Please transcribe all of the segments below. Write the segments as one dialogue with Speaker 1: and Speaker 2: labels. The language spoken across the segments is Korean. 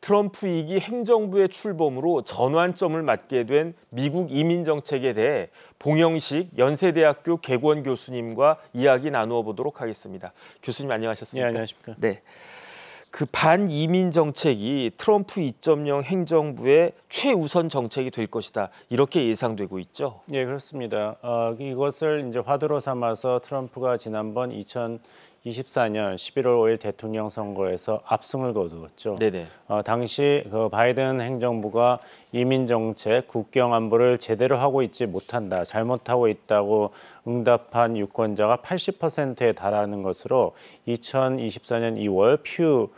Speaker 1: 트럼프 2기 행정부의 출범으로 전환점을 맞게 된 미국 이민 정책에 대해 봉영식 연세대학교 개원 교수님과 이야기 나누어 보도록 하겠습니다. 교수님 안녕하셨습니까?
Speaker 2: 네, 안녕하십니까?
Speaker 1: 네. 그 반이민 정책이 트럼프 2.0 행정부의 최우선 정책이 될 것이다. 이렇게 예상되고 있죠.
Speaker 2: 네, 그렇습니다. 이것을 이제 화두로 삼아서 트럼프가 지난번 2024년 11월 5일 대통령 선거에서 압승을 거두었죠.
Speaker 1: 네네.
Speaker 2: 당시 그 바이든 행정부가 이민 정책, 국경 안보를 제대로 하고 있지 못한다, 잘못하고 있다고 응답한 유권자가 80%에 달하는 것으로 2024년 2월 퓨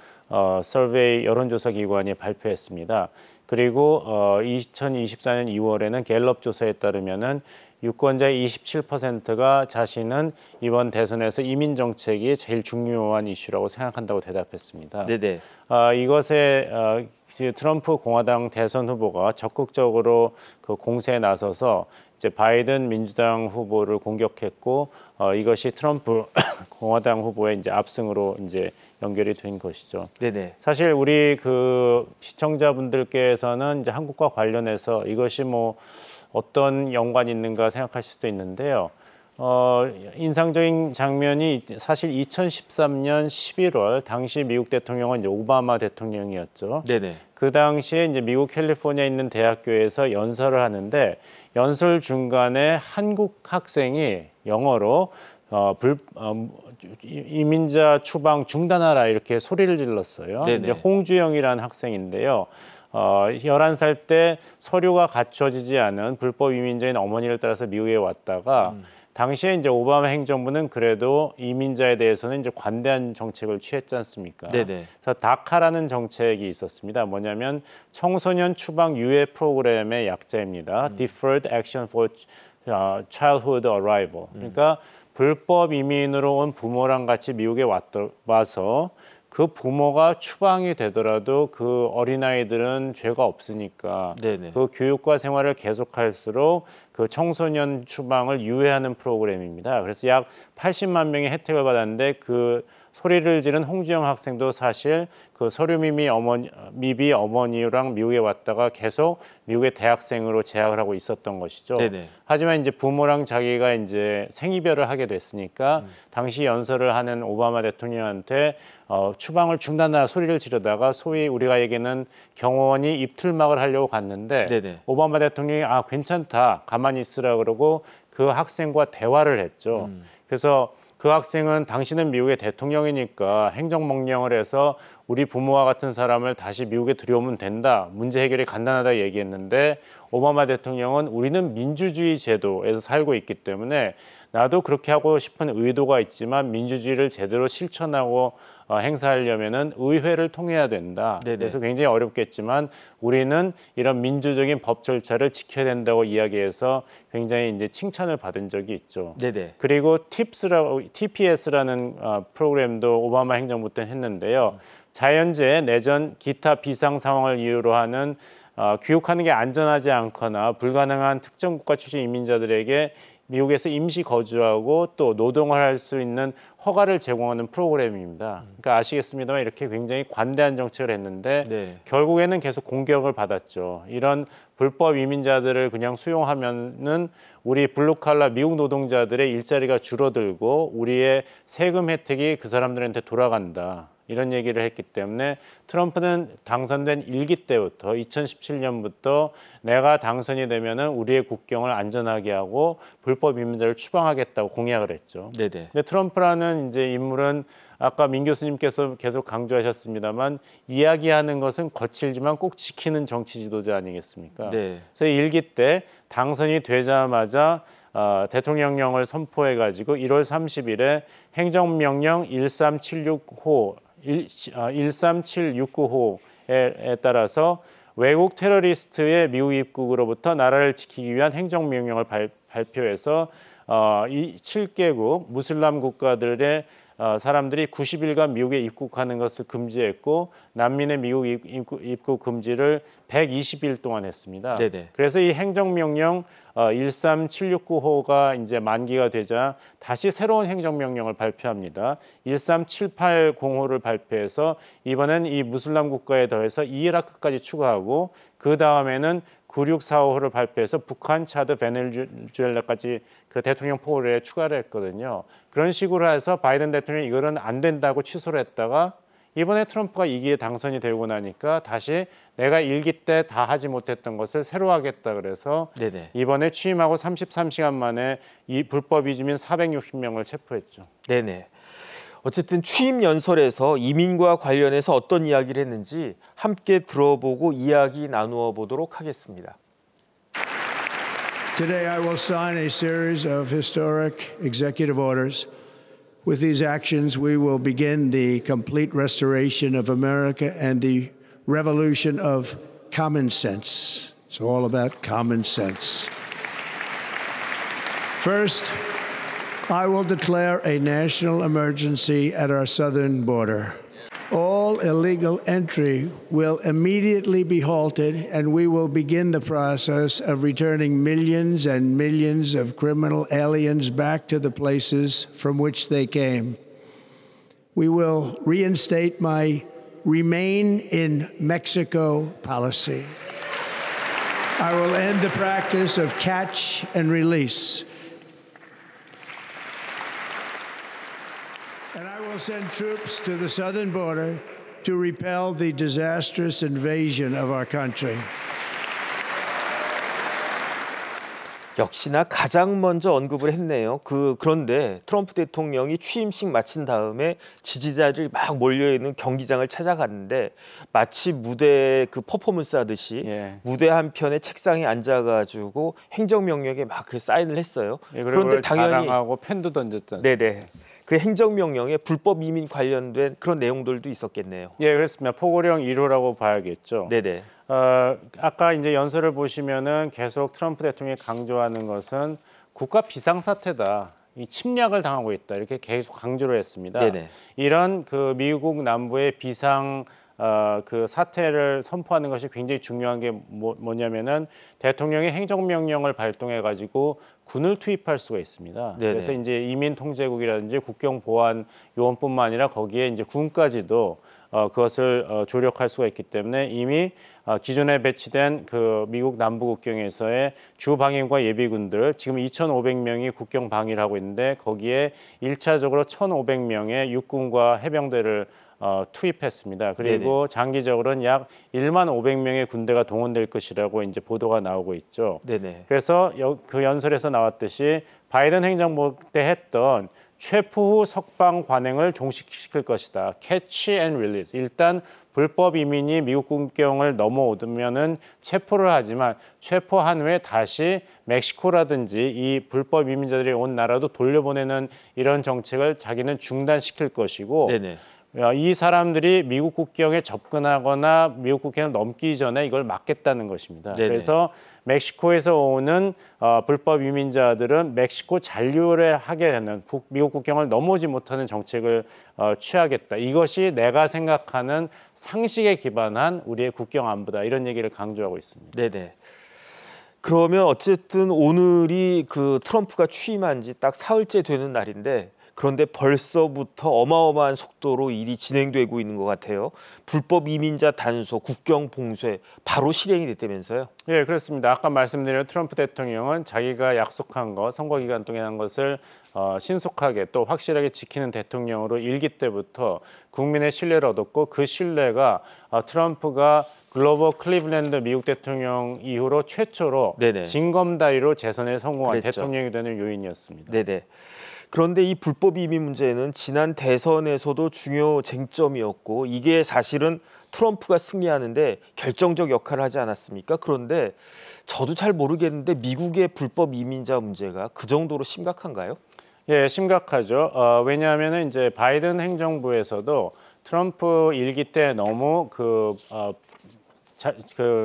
Speaker 2: 서베이 여론조사 기관이 발표했습니다. 그리고 2024년 2월에는 갤럽 조사에 따르면은 유권자의 27%가 자신은 이번 대선에서 이민 정책이 제일 중요한 이슈라고 생각한다고 대답했습니다.
Speaker 1: 네네.
Speaker 2: 이것에 트럼프 공화당 대선 후보가 적극적으로 그 공세에 나서서 이제 바이든 민주당 후보를 공격했고 이것이 트럼프 공화당 후보의 이제 압승으로 이제 연결이 된 것이죠.
Speaker 1: 네네.
Speaker 2: 사실 우리 그 시청자분들께서는 이제 한국과 관련해서 이것이 뭐 어떤 연관이 있는가 생각하실 수도 있는데요. 인상적인 장면이 사실 2013년 11월 당시 미국 대통령은 이제 오바마 대통령이었죠.
Speaker 1: 네네.
Speaker 2: 그 당시에 이제 미국 캘리포니아에 있는 대학교에서 연설을 하는데 연설 중간에 한국 학생이 영어로 이민자 추방 중단하라 이렇게 소리를 질렀어요.
Speaker 1: 네네.
Speaker 2: 이제 홍주영이라는 학생인데요. 11살 때 서류가 갖춰지지 않은 불법 이민자인 어머니를 따라서 미국에 왔다가 당시에 이제 오바마 행정부는 그래도 이민자에 대해서는 이제 관대한 정책을 취했지 않습니까?
Speaker 1: 네네.
Speaker 2: 그래서 다카라는 정책이 있었습니다. 뭐냐면 청소년 추방 유예 프로그램의 약자입니다. Deferred Action for Childhood Arrival. 그러니까 불법 이민으로 온 부모랑 같이 미국에 와서 그 부모가 추방이 되더라도 그 어린아이들은 죄가 없으니까
Speaker 1: 네네.
Speaker 2: 그 교육과 생활을 계속할수록 그 청소년 추방을 유예하는 프로그램입니다. 그래서 약 80만 명이 혜택을 받았는데 그 소리를 지른 홍주영 학생도 사실 그 서류미비 어머니랑 미국에 왔다가 계속 미국의 대학생으로 재학을 하고 있었던 것이죠.
Speaker 1: 네네.
Speaker 2: 하지만 이제 부모랑 자기가 이제 생이별을 하게 됐으니까 당시 연설을 하는 오바마 대통령한테 추방을 중단하라 소리를 지르다가 소위 우리가 얘기하는 경호원이 입틀막을 하려고 갔는데
Speaker 1: 네네.
Speaker 2: 오바마 대통령이 괜찮다 가만히 있으라 그러고 그 학생과 대화를 했죠. 그래서 그 학생은 당신은 미국의 대통령이니까 행정명령을 해서 우리 부모와 같은 사람을 다시 미국에 들여오면 된다. 문제 해결이 간단하다 얘기했는데 오바마 대통령은 우리는 민주주의 제도에서 살고 있기 때문에 나도 그렇게 하고 싶은 의도가 있지만 민주주의를 제대로 실천하고 행사하려면은 의회를 통해야 된다.
Speaker 1: 네네.
Speaker 2: 그래서 굉장히 어렵겠지만 우리는 이런 민주적인 법 절차를 지켜야 된다고 이야기해서 굉장히 이제 칭찬을 받은 적이 있죠.
Speaker 1: 네네.
Speaker 2: 그리고 TPS라는 프로그램도 오바마 행정부 때 했는데요. 자연재해, 내전, 기타 비상 상황을 이유로 하는 귀국하는 게 안전하지 않거나 불가능한 특정 국가 출신 이민자들에게 미국에서 임시 거주하고 또 노동을 할 수 있는 허가를 제공하는 프로그램입니다. 그러니까 아시겠습니다만 이렇게 굉장히 관대한 정책을 했는데
Speaker 1: 네.
Speaker 2: 결국에는 계속 공격을 받았죠. 이런 불법 이민자들을 그냥 수용하면은 우리 블루칼라 미국 노동자들의 일자리가 줄어들고 우리의 세금 혜택이 그 사람들한테 돌아간다. 이런 얘기를 했기 때문에 트럼프는 당선된 1기 때부터 2017년부터 내가 당선이 되면은 우리의 국경을 안전하게 하고 불법 이민자를 추방하겠다고 공약을 했죠.
Speaker 1: 네네.
Speaker 2: 근데 트럼프라는 이제 인물은 아까 민 교수님께서 계속 강조하셨습니다만 이야기하는 것은 거칠지만 꼭 지키는 정치 지도자 아니겠습니까?
Speaker 1: 네.
Speaker 2: 그래서 1기 때 당선이 되자마자 대통령령을 선포해가지고 1월 30일에 행정명령 13769호에 따라서 외국 테러리스트의 미국 입국으로부터 나라를 지키기 위한 행정명령을 발표해서 이 7개국 무슬람 국가들의 사람들이 90일간 미국에 입국하는 것을 금지했고 난민의 미국 입국 금지를 120일 동안 했습니다.
Speaker 1: 네네.
Speaker 2: 그래서 이 행정명령 13769호가 이제 만기가 되자 다시 새로운 행정명령을 발표합니다. 13780호를 발표해서 이번엔 이 무슬람 국가에 더해서 이라크까지 추가하고 그 다음에는 9645호를 발표해서 북한, 차드, 베네수엘라까지 그 대통령 포고에 추가를 했거든요. 그런 식으로 해서 바이든 대통령이 이거는 안 된다고 취소를 했다가 이번에 트럼프가 2기에 당선이 되고 나니까 다시 내가 1기 때 다 하지 못했던 것을 새로 하겠다 그래서
Speaker 1: 네네.
Speaker 2: 이번에 취임하고 33시간 만에 이 불법 이주민 460명을 체포했죠.
Speaker 1: 네네. 어쨌든 취임 연설에서 이민과 관련해서 어떤 이야기를 했는지 함께 들어보고 이야기 나누어 보도록 하겠습니다.
Speaker 3: Today I will sign a series of historic executive orders. With these actions, we will begin the complete restoration of America and the revolution of common sense. It's all about common sense. First, I will declare a national emergency at our southern border. All illegal entry will immediately be halted, and we will begin the process of returning millions and millions of criminal aliens back to the places from which they came. We will reinstate my Remain in Mexico policy. I will end the practice of catch and release. And I will send troops to the southern border to repel the disastrous invasion of our country.
Speaker 1: 역시나 가장 먼저 언급을 했네요. 그런데 트럼프 대통령이 취임식 마친 다음에 지지자들이 막 몰려있는 경기장을 찾아갔는데 마치 무대 그 퍼포먼스 하듯이 무대 한편에 책상에 앉아가지고 행정명령에 막 그 사인을 했어요.
Speaker 2: 그런데 당연히 자랑하고 펜도 던졌잖아요.
Speaker 1: 네네. 그 행정명령에 불법 이민 관련된 그런 내용들도 있었겠네요.
Speaker 2: 예, 그렇습니다. 포고령 1호라고 봐야겠죠.
Speaker 1: 네네.
Speaker 2: 아까 이제 연설을 보시면은 계속 트럼프 대통령이 강조하는 것은 국가 비상사태다. 이 침략을 당하고 있다. 이렇게 계속 강조를 했습니다.
Speaker 1: 네네.
Speaker 2: 이런 그 미국 남부의 비상 그 사태를 선포하는 것이 굉장히 중요한 게 뭐냐면은 대통령이 행정명령을 발동해 가지고 군을 투입할 수가 있습니다.
Speaker 1: 네네.
Speaker 2: 그래서 이제 이민통제국이라든지 국경보안 요원뿐만 아니라 거기에 이제 군까지도 그것을 조력할 수가 있기 때문에 이미 기존에 배치된 그 미국 남부 국경에서의 주 방위군과 예비군들 지금 2,500명이 국경 방위를 하고 있는데 거기에 1차적으로 1,500명의 육군과 해병대를 투입했습니다. 그리고 장기적으로는 약 1만 500명의 군대가 동원될 것이라고 이제 보도가 나오고 있죠.
Speaker 1: 네네.
Speaker 2: 그래서 그 연설에서 나왔듯이 바이든 행정부 때 했던 체포 후 석방 관행을 종식시킬 것이다. 캐치 앤 릴리즈. 일단 불법 이민이 미국 국경을 넘어오면은 체포를 하지만 체포한 후에 다시 멕시코라든지 이 불법 이민자들이 온 나라도 돌려보내는 이런 정책을 자기는 중단시킬 것이고
Speaker 1: 네네.
Speaker 2: 이 사람들이 미국 국경에 접근하거나 미국 국경을 넘기 전에 이걸 막겠다는 것입니다.
Speaker 1: 네네.
Speaker 2: 그래서 멕시코에서 오는 불법 이민자들은 멕시코 잔류를 하게 되는 미국 국경을 넘어오지 못하는 정책을 취하겠다. 이것이 내가 생각하는 상식에 기반한 우리의 국경 안보다 이런 얘기를 강조하고 있습니다.
Speaker 1: 네네. 그러면 어쨌든 오늘이 그 트럼프가 취임한 지 딱 사흘째 되는 날인데 그런데 벌써부터 어마어마한 속도로 일이 진행되고 있는 것 같아요. 불법 이민자 단속, 국경 봉쇄 바로 실행이 됐다면서요?
Speaker 2: 예, 그렇습니다. 아까 말씀드린 트럼프 대통령은 자기가 약속한 것, 선거 기간 동안 한 것을 신속하게 또 확실하게 지키는 대통령으로 일기 때부터 국민의 신뢰를 얻었고 그 신뢰가 트럼프가 글로버 클리블랜드 미국 대통령 이후로 최초로
Speaker 1: 네네.
Speaker 2: 징검다리로 재선에 성공한
Speaker 1: 그랬죠.
Speaker 2: 대통령이 되는 요인이었습니다.
Speaker 1: 네네. 그런데 이 불법 이민 문제는 지난 대선에서도 중요 쟁점이었고 이게 사실은 트럼프가 승리하는데 결정적 역할을 하지 않았습니까? 그런데 저도 잘 모르겠는데 미국의 불법 이민자 문제가 그 정도로 심각한가요?
Speaker 2: 예, 심각하죠. 왜냐하면 이제 바이든 행정부에서도 트럼프 일기 때 너무 그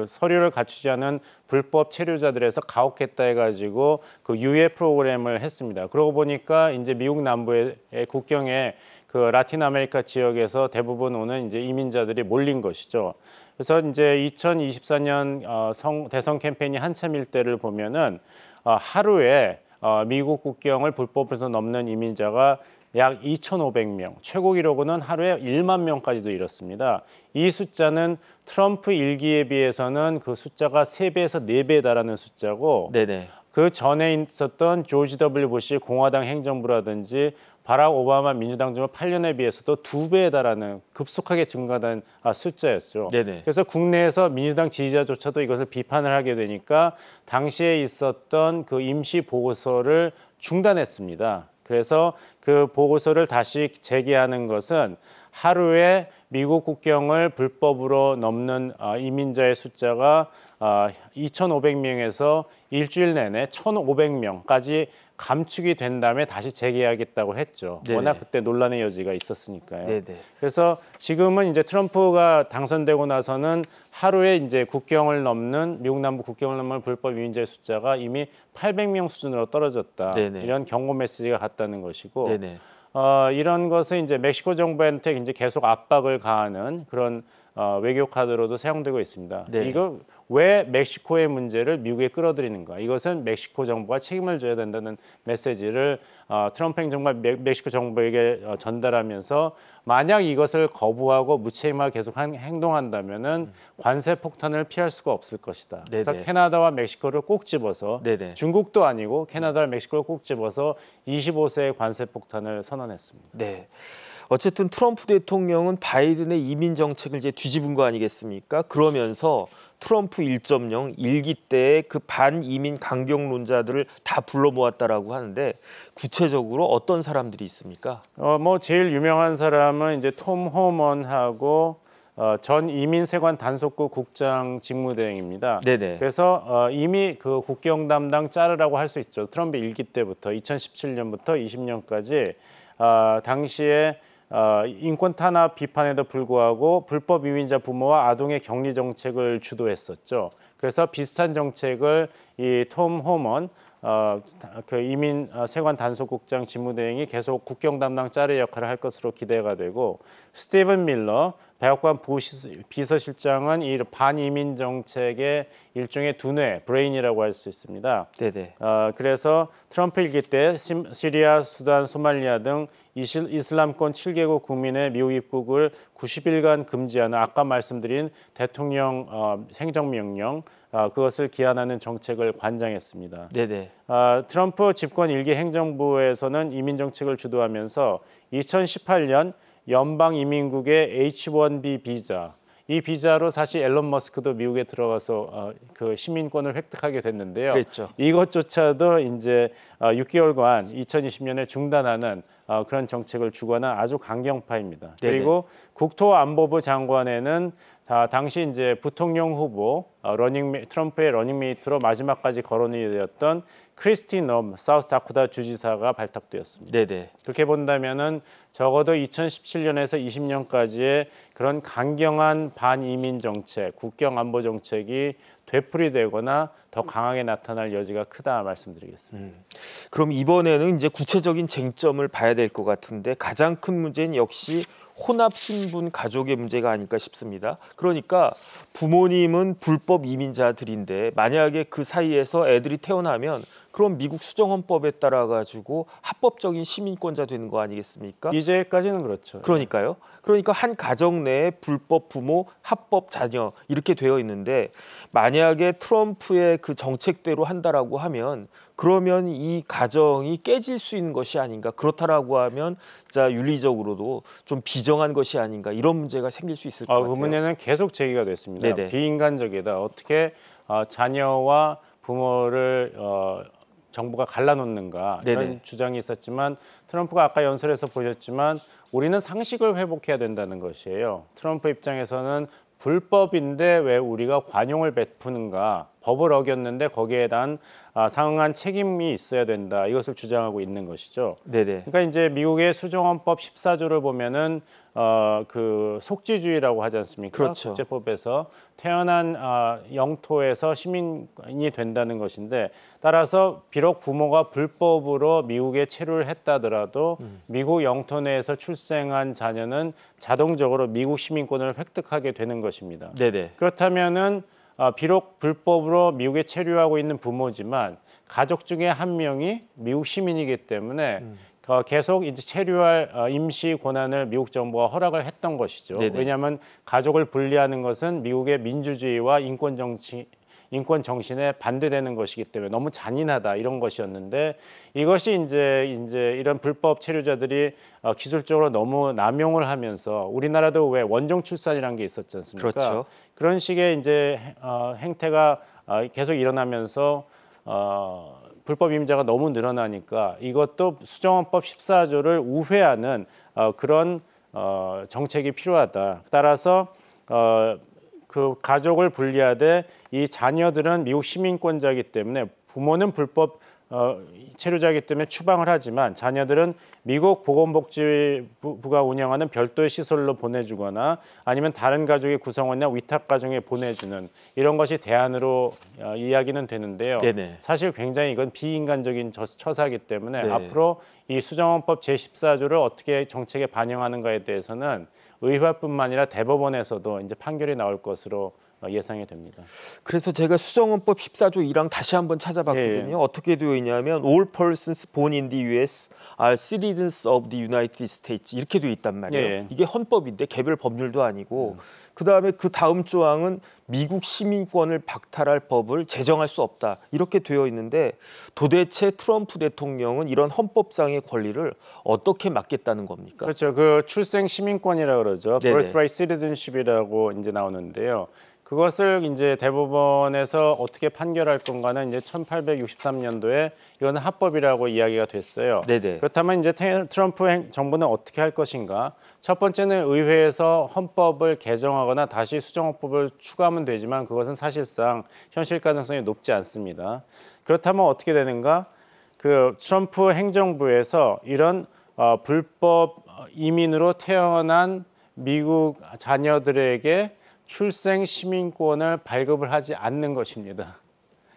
Speaker 2: 서류를 갖추지 않은 불법 체류자들에서 가혹했다 해가지고 그 유예 프로그램을 했습니다. 그러고 보니까 이제 미국 남부의 국경에 그 그 라틴 아메리카 지역에서 대부분 오는 이제 이민자들이 몰린 것이죠. 그래서 이제 2024년 대선 캠페인이 한참일 때를 보면은 하루에 미국 국경을 불법으로 넘는 이민자가 약 2,500명, 최고 기록은 하루에 1만 명까지도 이뤘습니다. 이 숫자는 트럼프 일기에 비해서는 그 숫자가 3배에서 4배에 달하는 숫자고
Speaker 1: 네네.
Speaker 2: 그 전에 있었던 조지 W. 부시 공화당 행정부라든지 바락 오바마 민주당 정부 8년에 비해서도 2배에 달하는 급속하게 증가된 숫자였죠.
Speaker 1: 네네.
Speaker 2: 그래서 국내에서 민주당 지지자조차도 이것을 비판을 하게 되니까 당시에 있었던 그 임시 보고서를 중단했습니다. 그래서 그 보고서를 다시 재개하는 것은 하루에 미국 국경을 불법으로 넘는 이민자의 숫자가 2,500명에서 일주일 내내 1,500명까지 감축이 된 다음에 다시 재개하겠다고 했죠.
Speaker 1: 네네.
Speaker 2: 워낙 그때 논란의 여지가 있었으니까요.
Speaker 1: 네네.
Speaker 2: 그래서 지금은 이제 트럼프가 당선되고 나서는 하루에 이제 국경을 넘는 미국 남부 국경을 넘는 불법 이민자의 숫자가 이미 800명 수준으로 떨어졌다.
Speaker 1: 네네.
Speaker 2: 이런 경고 메시지가 갔다는 것이고
Speaker 1: 네네.
Speaker 2: 이런 것은 이제 멕시코 정부한테 이제 계속 압박을 가하는 그런 외교 카드로도 사용되고 있습니다.
Speaker 1: 네.
Speaker 2: 이거 왜 멕시코의 문제를 미국에 끌어들이는가? 이것은 멕시코 정부가 책임을 져야 된다는 메시지를 트럼프 행정부가 멕시코 정부에게 전달하면서 만약 이것을 거부하고 무책임하게 계속 행동한다면은 관세 폭탄을 피할 수가 없을 것이다.
Speaker 1: 네네.
Speaker 2: 그래서 캐나다와 멕시코를 꼭 집어서
Speaker 1: 네네.
Speaker 2: 중국도 아니고 캐나다와 멕시코를 꼭 집어서 25세의 관세 폭탄을 선언했습니다.
Speaker 1: 네. 어쨌든 트럼프 대통령은 바이든의 이민 정책을 이제 뒤집은 거 아니겠습니까? 그러면서 트럼프 1.0 일기 때의 그 반이민 강경론자들을 다 불러 모았다라고 하는데 구체적으로 어떤 사람들이 있습니까?
Speaker 2: 뭐 제일 유명한 사람은 이제 톰 호먼하고 전 이민세관 단속국 국장 직무대행입니다.
Speaker 1: 네네.
Speaker 2: 그래서 이미 그 국경 담당 자르라고 할 수 있죠. 트럼프 일기 때부터 2017년부터 20년까지 당시에 인권 탄압 비판에도 불구하고 불법 이민자 부모와 아동의 격리 정책을 주도했었죠. 그래서 비슷한 정책을 이 톰 호먼 그 이민 세관 단속국장 직무대행이 계속 국경 담당 자르 역할을 할 것으로 기대가 되고 스티븐 밀러 백악관 비서실장은 이 반이민 정책의 일종의 두뇌 브레인이라고 할 수 있습니다.
Speaker 1: 네네.
Speaker 2: 그래서 트럼프 일기 때 시리아, 수단, 소말리아 등 이슬람권 7개국 국민의 미국 입국을 90일간 금지하는 아까 말씀드린 대통령 행정명령 그것을 기한하는 정책을 관장했습니다.
Speaker 1: 네네.
Speaker 2: 트럼프 집권 일기 행정부에서는 이민 정책을 주도하면서 2018년 연방 이민국의 H-1B 비자 이 비자로 사실 앨런 머스크도 미국에 들어가서 그 시민권을 획득하게 됐는데요.
Speaker 1: 그랬죠.
Speaker 2: 이것조차도 이제 6개월간 2020년에 중단하는 그런 정책을 주관한 아주 강경파입니다.
Speaker 1: 네네.
Speaker 2: 그리고 국토안보부 장관에는 당시 이제 부통령 후보 트럼프의 러닝메이트로 마지막까지 거론이 되었던 크리스티 넘 사우스다코타 주지사가 발탁되었습니다.
Speaker 1: 네네.
Speaker 2: 그렇게 본다면은 적어도 2017년에서 20년까지의 그런 강경한 반이민 정책, 국경 안보 정책이 되풀이되거나 더 강하게 나타날 여지가 크다 말씀드리겠습니다.
Speaker 1: 그럼 이번에는 이제 구체적인 쟁점을 봐야 될 것 같은데 가장 큰 문제는 역시 혼합 신분 가족의 문제가 아닐까 싶습니다. 그러니까 부모님은 불법 이민자들인데 만약에 그 사이에서 애들이 태어나면 그럼 미국 수정헌법에 따라 가지고 합법적인 시민권자 되는 거 아니겠습니까?
Speaker 2: 이제까지는 그렇죠.
Speaker 1: 그러니까요. 그러니까 한 가정 내에 불법 부모, 합법 자녀 이렇게 되어 있는데 만약에 트럼프의 그 정책대로 한다라고 하면 그러면 이 가정이 깨질 수 있는 것이 아닌가. 그렇다라고 하면 자 윤리적으로도 좀 비정한 것이 아닌가 이런 문제가 생길 수 있을 것 같아요.
Speaker 2: 그 문제는 계속 제기가 됐습니다.
Speaker 1: 네네.
Speaker 2: 비인간적이다. 어떻게 자녀와 부모를 정부가 갈라놓는가 이런
Speaker 1: 네네.
Speaker 2: 주장이 있었지만 트럼프가 아까 연설에서 보셨지만 우리는 상식을 회복해야 된다는 것이에요. 트럼프 입장에서는 불법인데 왜 우리가 관용을 베푸는가 법을 어겼는데 거기에 대한 상응한 책임이 있어야 된다. 이것을 주장하고 있는 것이죠.
Speaker 1: 네네.
Speaker 2: 그러니까 이제 미국의 수정헌법 14조를 보면은 그 속지주의라고 하지 않습니까?
Speaker 1: 그렇죠.
Speaker 2: 국제법에서 태어난 영토에서 시민이 된다는 것인데 따라서 비록 부모가 불법으로 미국에 체류를 했다더라도 미국 영토 내에서 출생한 자녀는 자동적으로 미국 시민권을 획득하게 되는 것입니다.
Speaker 1: 네네.
Speaker 2: 그렇다면은 비록 불법으로 미국에 체류하고 있는 부모지만 가족 중에 한 명이 미국 시민이기 때문에 계속 이제 체류할 임시 권한을 미국 정부가 허락을 했던 것이죠.
Speaker 1: 네네.
Speaker 2: 왜냐하면 가족을 분리하는 것은 미국의 민주주의와 인권 정신에 반대되는 것이기 때문에 너무 잔인하다 이런 것이었는데 이것이 이제 이런 불법 체류자들이 기술적으로 너무 남용을 하면서 우리나라도 왜 원정 출산이라는 게 있었지 않습니까?
Speaker 1: 그렇죠.
Speaker 2: 그런 식의 이제 행태가 계속 일어나면서 불법 이민자가 너무 늘어나니까 이것도 수정헌법 14조를 우회하는 그런 정책이 필요하다. 따라서 그 가족을 분리하되 이 자녀들은 미국 시민권자이기 때문에 부모는 불법 체류자이기 때문에 추방을 하지만 자녀들은 미국 보건복지부가 운영하는 별도의 시설로 보내주거나 아니면 다른 가족의 구성원이나 위탁 가정에 보내주는 이런 것이 대안으로 이야기는 되는데요.
Speaker 1: 네네.
Speaker 2: 사실 굉장히 이건 비인간적인 처사이기 때문에
Speaker 1: 네.
Speaker 2: 앞으로 이 수정헌법 제14조를 어떻게 정책에 반영하는가에 대해서는 의회뿐만 아니라 대법원에서도 이제 판결이 나올 것으로 예상이 됩니다.
Speaker 1: 그래서 제가 수정헌법 14조 1항 다시 한번 찾아봤거든요.
Speaker 2: 예.
Speaker 1: 어떻게 되어 있냐면 All persons born in the U.S. are citizens of the United States 이렇게 되어 있단 말이에요.
Speaker 2: 예.
Speaker 1: 이게 헌법인데 개별 법률도 아니고 그다음에 그 다음 조항은 미국 시민권을 박탈할 법을 제정할 수 없다 이렇게 되어 있는데 도대체 트럼프 대통령은 이런 헌법상의 권리를 어떻게 막겠다는 겁니까?
Speaker 2: 그렇죠. 그 출생 시민권이라고 그러죠.
Speaker 1: 네네.
Speaker 2: birthright citizenship이라고 이제 나오는데요. 그것을 이제 대법원에서 어떻게 판결할 건가는 이제 1863년도에 이거는 합법이라고 이야기가 됐어요.
Speaker 1: 네네.
Speaker 2: 그렇다면 이제 트럼프 정부는 어떻게 할 것인가? 첫 번째는 의회에서 헌법을 개정하거나 다시 수정헌법을 추가하면 되지만 그것은 사실상 현실 가능성이 높지 않습니다. 그렇다면 어떻게 되는가? 그 트럼프 행정부에서 이런 불법 이민으로 태어난 미국 자녀들에게 출생 시민권을 발급을 하지 않는 것입니다.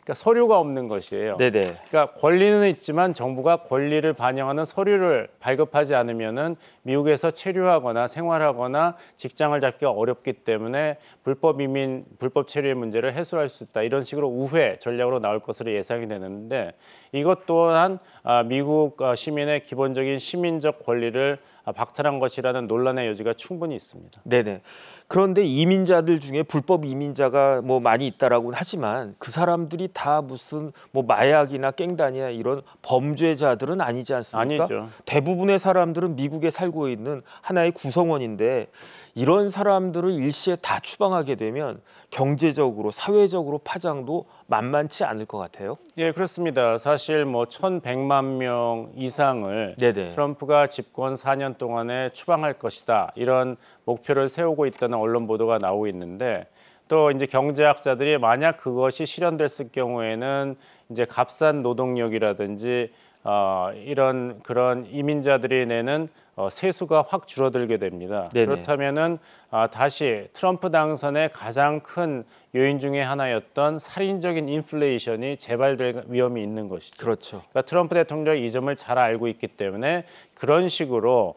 Speaker 2: 그러니까 서류가 없는 것이에요.
Speaker 1: 네네.
Speaker 2: 그러니까 권리는 있지만 정부가 권리를 반영하는 서류를 발급하지 않으면은 미국에서 체류하거나 생활하거나 직장을 잡기가 어렵기 때문에 불법 이민, 불법 체류의 문제를 해소할 수 있다. 이런 식으로 우회 전략으로 나올 것으로 예상이 되는데 이것 또한 미국 시민의 기본적인 시민적 권리를 박탈한 것이라는 논란의 여지가 충분히 있습니다.
Speaker 1: 네네. 그런데 이민자들 중에 불법 이민자가 뭐 많이 있다라고는 하지만 그 사람들이 다 무슨 뭐 마약이나 깽단이나 이런 범죄자들은 아니지 않습니까?
Speaker 2: 아니죠.
Speaker 1: 대부분의 사람들은 미국에 살고 있는 하나의 구성원인데 이런 사람들을 일시에 다 추방하게 되면 경제적으로 사회적으로 파장도 만만치 않을 것 같아요.
Speaker 2: 예, 그렇습니다. 사실 뭐 1,100만 명 이상을
Speaker 1: 네네.
Speaker 2: 트럼프가 집권 4년 동안에 추방할 것이다. 이런 목표를 세우고 있다는 언론 보도가 나오고 있는데 또 이제 경제학자들이 만약 그것이 실현됐을 경우에는 이제 값싼 노동력이라든지 이런 그런 이민자들이 내는 세수가 확 줄어들게 됩니다.
Speaker 1: 네네. 그렇다면은
Speaker 2: 다시 트럼프 당선의 가장 큰 요인 중에 하나였던 살인적인 인플레이션이 재발될 위험이 있는 것이죠.
Speaker 1: 그렇죠.
Speaker 2: 그러니까 트럼프 대통령이 이 점을 잘 알고 있기 때문에 그런 식으로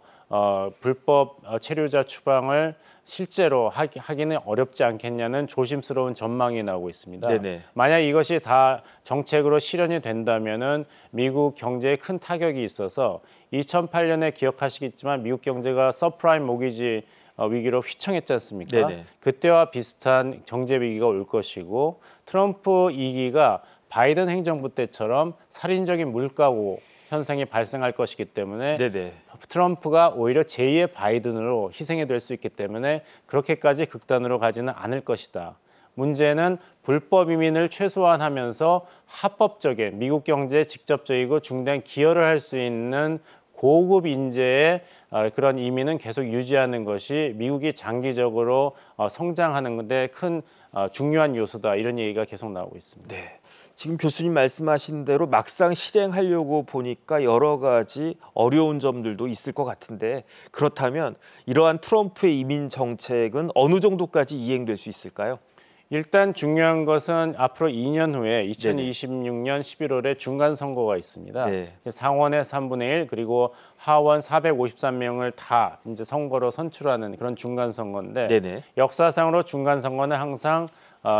Speaker 2: 불법 체류자 추방을 실제로 하기는 어렵지 않겠냐는 조심스러운 전망이 나오고 있습니다.
Speaker 1: 네네.
Speaker 2: 만약 이것이 다 정책으로 실현이 된다면은 미국 경제에 큰 타격이 있어서 2008년에 기억하시겠지만 미국 경제가 서프라임 모기지 위기로 휘청했지 않습니까?
Speaker 1: 네네.
Speaker 2: 그때와 비슷한 경제 위기가 올 것이고 트럼프 2기가 바이든 행정부 때처럼 살인적인 물가고 현상이 발생할 것이기 때문에
Speaker 1: 네네.
Speaker 2: 트럼프가 오히려 제2의 바이든으로 희생이 될 수 있기 때문에 그렇게까지 극단으로 가지는 않을 것이다. 문제는 불법 이민을 최소화하면서 합법적인 미국 경제에 직접적이고 중대한 기여를 할 수 있는 고급 인재의 그런 이민은 계속 유지하는 것이 미국이 장기적으로 성장하는 건데 큰 중요한 요소다 이런 얘기가 계속 나오고 있습니다.
Speaker 1: 네. 지금 교수님 말씀하신 대로 막상 실행하려고 보니까 여러 가지 어려운 점들도 있을 것 같은데 그렇다면 이러한 트럼프의 이민 정책은 어느 정도까지 이행될 수 있을까요?
Speaker 2: 일단 중요한 것은 앞으로 2년 후에 2026년 11월에 중간 선거가 있습니다.
Speaker 1: 네.
Speaker 2: 상원의 3분의 1 그리고 하원 453명을 다 이제 선거로 선출하는 그런 중간 선거인데
Speaker 1: 네네.
Speaker 2: 역사상으로 중간 선거는 항상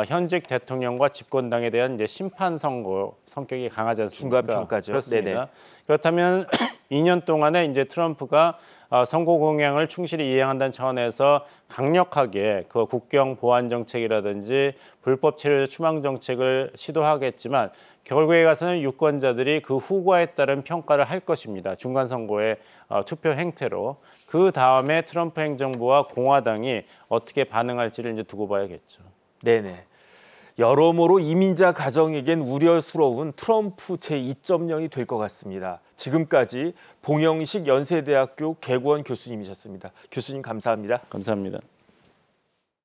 Speaker 2: 현직 대통령과 집권당에 대한 이제 심판 선거 성격이 강하지 않습니까?
Speaker 1: 중간 평가죠.
Speaker 2: 그렇습니다.
Speaker 1: 네네.
Speaker 2: 그렇다면 2년 동안에 이제 트럼프가 선거 공약을 충실히 이행한다는 차원에서 강력하게 그 국경 보안 정책이라든지 불법 체류 추방 정책을 시도하겠지만 결국에 가서는 유권자들이 그 후과에 따른 평가를 할 것입니다. 중간 선거의 투표 행태로 그 다음에 트럼프 행정부와 공화당이 어떻게 반응할지를 이제 두고 봐야겠죠.
Speaker 1: 네네. 여러모로 이민자 가정에겐 우려스러운 트럼프 제2.0이 될 것 같습니다. 지금까지 봉영식 연세대학교 개구원 교수님이셨습니다. 교수님 감사합니다.
Speaker 2: 감사합니다.